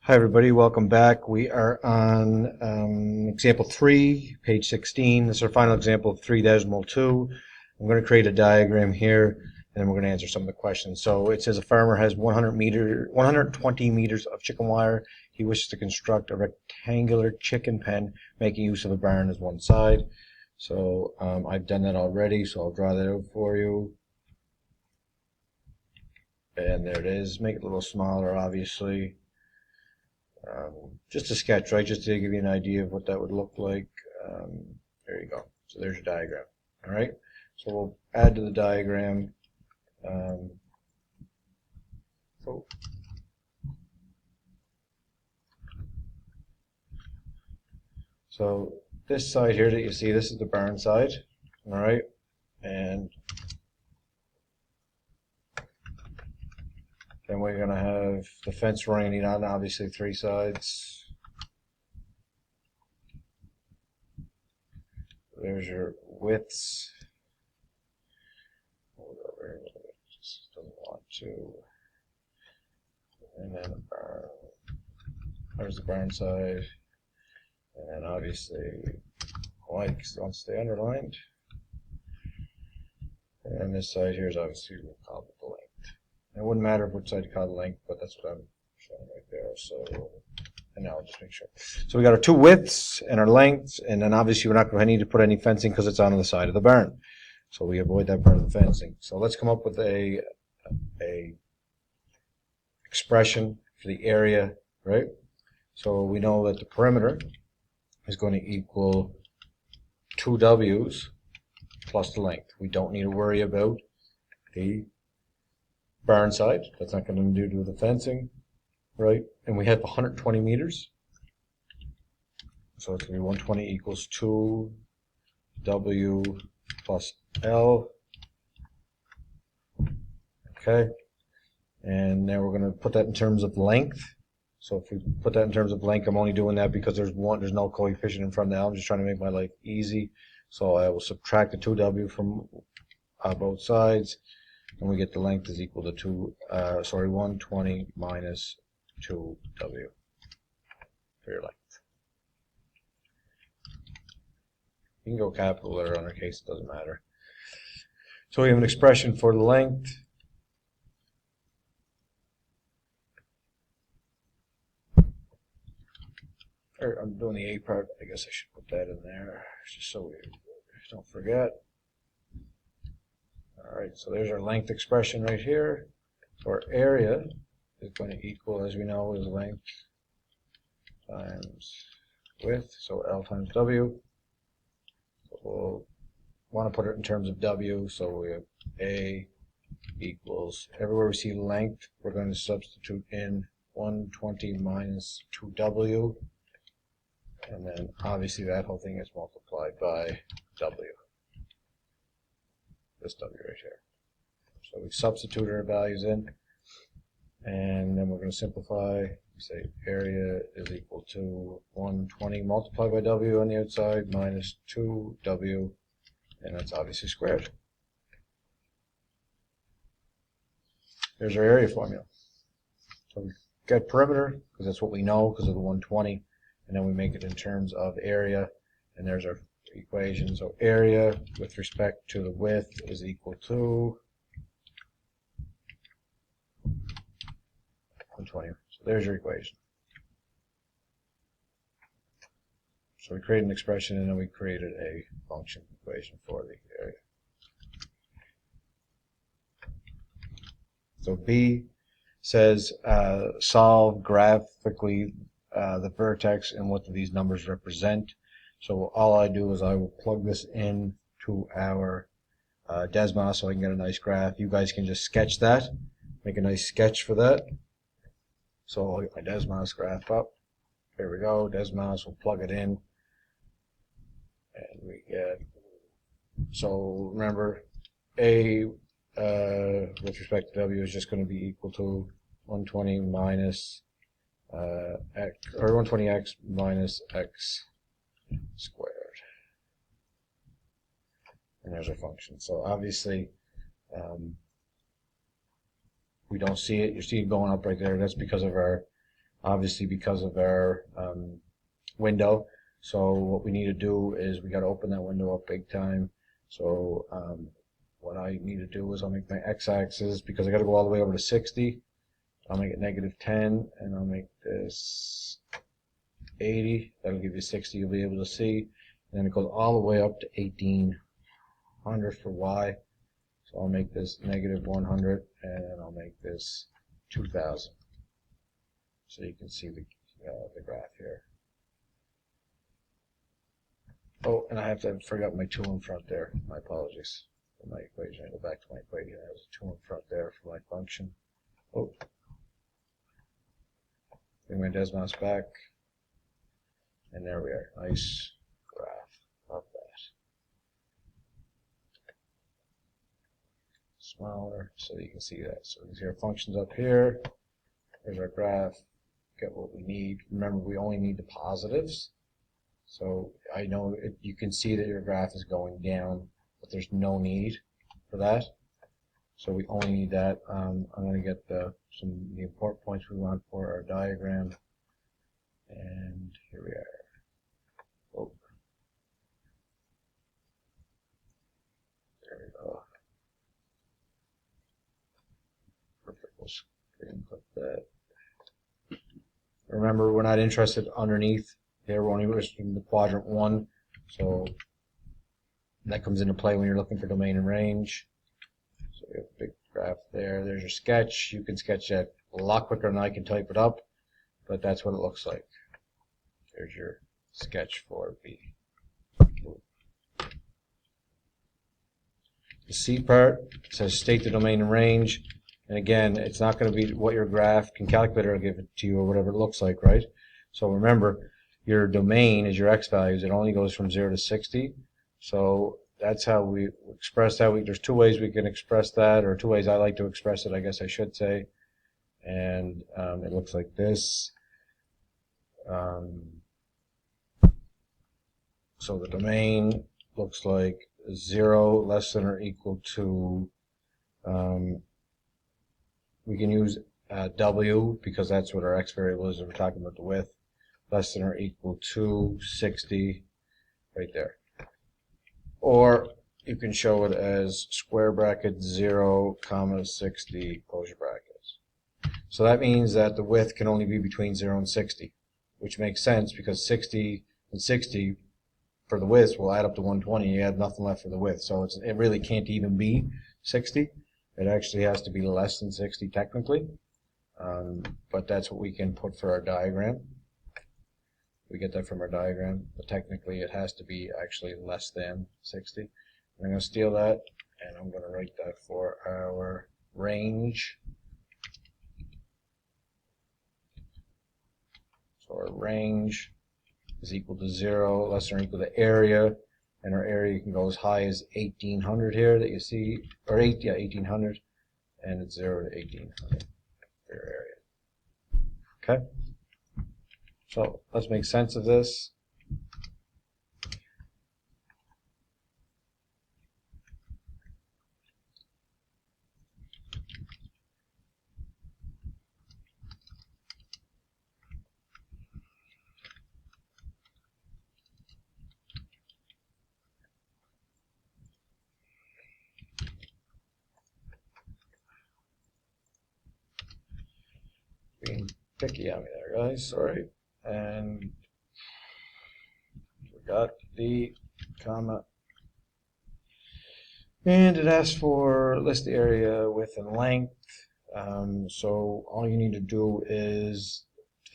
Hi everybody, welcome back. We are on example 3, page 16. This is our final example of 3.2. I'm going to create a diagram here and then we're going to answer some of the questions. So it says a farmer has 120 meters of chicken wire. He wishes to construct a rectangular chicken pen, making use of a barn as one side. So I've done that already, so I'll draw that out for you. And there it is. Make it a little smaller, obviously. Just a sketch, right? Just to give you an idea of what that would look like. There you go. So there's your diagram. All right. So we'll add to the diagram. So this side here that you see, this is the barn side. All right. And then we're going to have the fence running on, obviously, three sides. There's your widths. Hold over, just doesn't want to. And then the barn. There's the barn side. And then obviously, white wants to stay underlined. And this side here is obviously called the length. It wouldn't matter which side you call the length, but that's what I'm showing right there. So, and now I'll just make sure. So we got our two widths and our lengths, and then obviously we're not going to need to put any fencing because it's on the side of the barn. So we avoid that part of the fencing. So let's come up with a expression for the area, right? So we know that the perimeter is going to equal 2 W's plus the length. We don't need to worry about the barn side. That's not going to do with the fencing, right? And we have 120 meters. So it's going to be 120 equals 2 W plus L. Okay. And now we're going to put that in terms of length. So if we put that in terms of length, I'm only doing that because there's no coefficient in front of the L. I'm just trying to make my life easy. So I will subtract the 2W from both sides. And we get the length is equal to 120 minus 2W for your length. You can go capital or undercase, it doesn't matter. So we have an expression for the length. I'm doing the A part, I guess I should put that in there, just so we don't forget. Alright, so there's our length expression right here. So our area is going to equal, as we know, is length times width, so L times W. So we'll want to put it in terms of W, so we have A equals, everywhere we see length, we're going to substitute in 120 minus 2W, and then obviously that whole thing is multiplied by W. This W right here. So we substitute our values in, and then we're going to simplify. We say area is equal to 120 multiplied by W on the outside minus 2W, and that's obviously squared. There's our area formula. So we get perimeter, because that's what we know because of the 120, and then we make it in terms of area, and there's our equation. So area with respect to the width is equal to 120. So there's your equation. So we created an expression and then we created a function equation for the area. So B says solve graphically the vertex and what do these numbers represent. So all I do is I will plug this in to our Desmos so I can get a nice graph. You guys can just sketch that, make a nice sketch for that. So I'll get my Desmos graph up. There we go, Desmos, we'll plug it in. And we get, so remember, A with respect to W is just going to be equal to 120 minus X, or 120X minus X squared. And there's our function. So obviously we don't see it. You see it going up right there. That's because of our obviously because of our window. So what we need to do is we got to open that window up big time. So what I need to do is I'll make my x-axis, because I got to go all the way over to 60. I'll make it -10, and I'll make this 80. That'll give you 60. You'll be able to see. And then it goes all the way up to 1800 for y. So I'll make this -100, and then I'll make this 2000. So you can see the graph here. Oh, and I forgot my 2 in front there. My apologies for my equation. I go back to my equation. There's a 2 in front there for my function. Oh. Bring my Desmos back. And there we are. Nice graph of that. Smaller so you can see that. So these are functions up here. There's our graph. Get what we need. Remember, we only need the positives. So I know you can see that your graph is going down, but there's no need for that. So we only need that. I'm going to get the important points we want for our diagram. And here we are. Oh. There we go. Perfect. We'll screen clip that. Remember, we're not interested underneath. Here we're only interested in the quadrant 1. So that comes into play when you're looking for domain and range. So we have a big graph there. There's your sketch. You can sketch that a lot quicker than I can type it up, but that's what it looks like. There's your sketch for B. The C part says state the domain and range. And again, it's not going to be what your graph calculator will give it to you or whatever it looks like, right? So remember, your domain is your x values. It only goes from 0 to 60. So that's how we express that. There's 2 ways we can express that, or 2 ways I like to express it, I guess I should say. And it looks like this. So the domain looks like 0 less than or equal to, we can use W because that's what our x variable is if we're talking about the width, less than or equal to 60 right there. Or you can show it as square bracket 0, comma 60, close your brackets. So that means that the width can only be between 0 and 60, which makes sense because 60 and 60 for the width will add up to 120. You have nothing left for the width. So it really can't even be 60. It actually has to be less than 60 technically. But that's what we can put for our diagram. We get that from our diagram, but technically it has to be actually less than 60. I'm going to steal that, and I'm going to write that for our range. So our range is equal to 0, less than or equal to area, and our area can go as high as 1800 here that you see, or 1800, and it's 0 to 1800 for your area. Okay? So let's make sense of this. Being picky on me there, guys. Sorry. And forgot the comma. And it asks for list area, width, and length. So all you need to do is,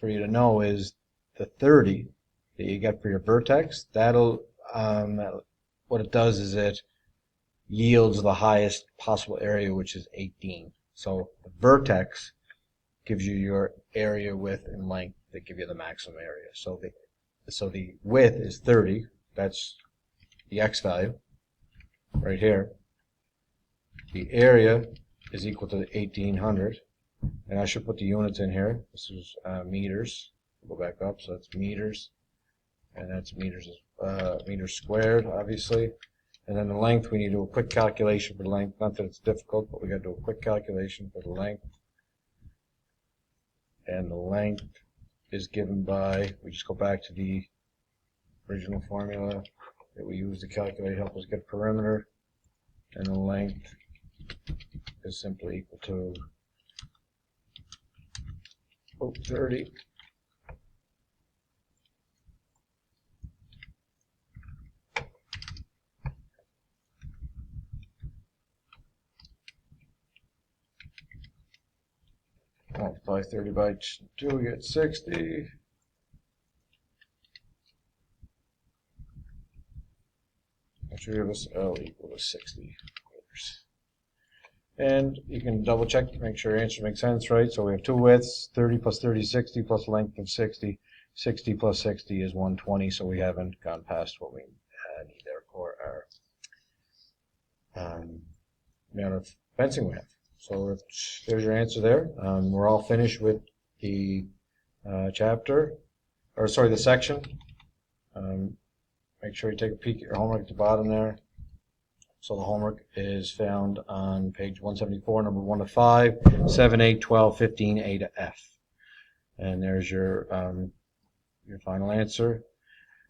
for you to know, is the 30 that you get for your vertex. That'll what it does is it yields the highest possible area, which is 18. So the vertex gives you your area, width, and length that give you the maximum area. So the width is 30. That's the x value right here. The area is equal to 1800, and I should put the units in here. This is meters. Go back up, so that's meters, and that's meters squared, obviously. And then the length, we need to do a quick calculation for the length. Not that it's difficult, but we got to do a quick calculation for the length. And the length is given by, we just go back to the original formula that we used to calculate, help us get perimeter, and the length is simply equal to 30 multiply 30 by 2, we get 60. That should give us L equal to 60 meters. And you can double check to make sure your answer makes sense, right? So we have two widths, 30 plus 30 is 60, plus length of 60. 60 plus 60 is 120, so we haven't gone past what we need there for our amount of fencing we have. So there's your answer there. We're all finished with the the section. Make sure you take a peek at your homework at the bottom there. So the homework is found on page 174, number 1 to 5, 7, 8, 12, 15, A to F. And there's your final answer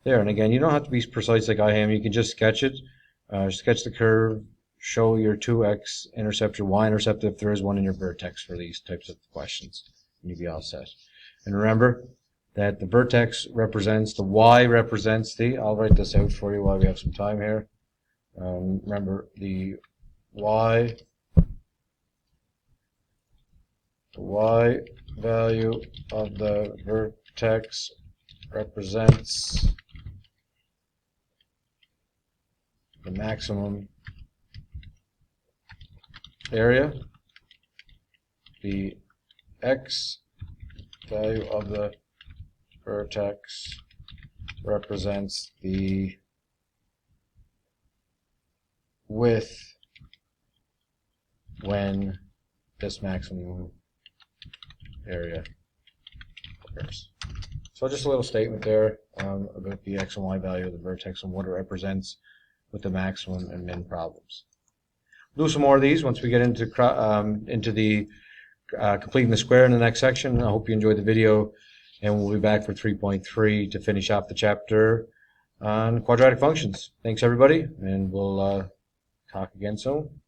there. And again, you don't have to be precise like I am. You can just sketch it. Sketch the curve, show your 2x intercept, your y intercept if there is one in your vertex for these types of questions. And you'll be all set. And remember that the vertex represents, the y represents the, I'll write this out for you while we have some time here. Remember the y value of the vertex represents the maximum area. The x value of the vertex represents the width when this maximum area occurs. So just a little statement there about the x and y value of the vertex and what it represents with the maximum and min problems. We'll do some more of these once we get into the completing the square in the next section. I hope you enjoyed the video, and we'll be back for 3.3 to finish off the chapter on quadratic functions. Thanks everybody, and we'll talk again soon.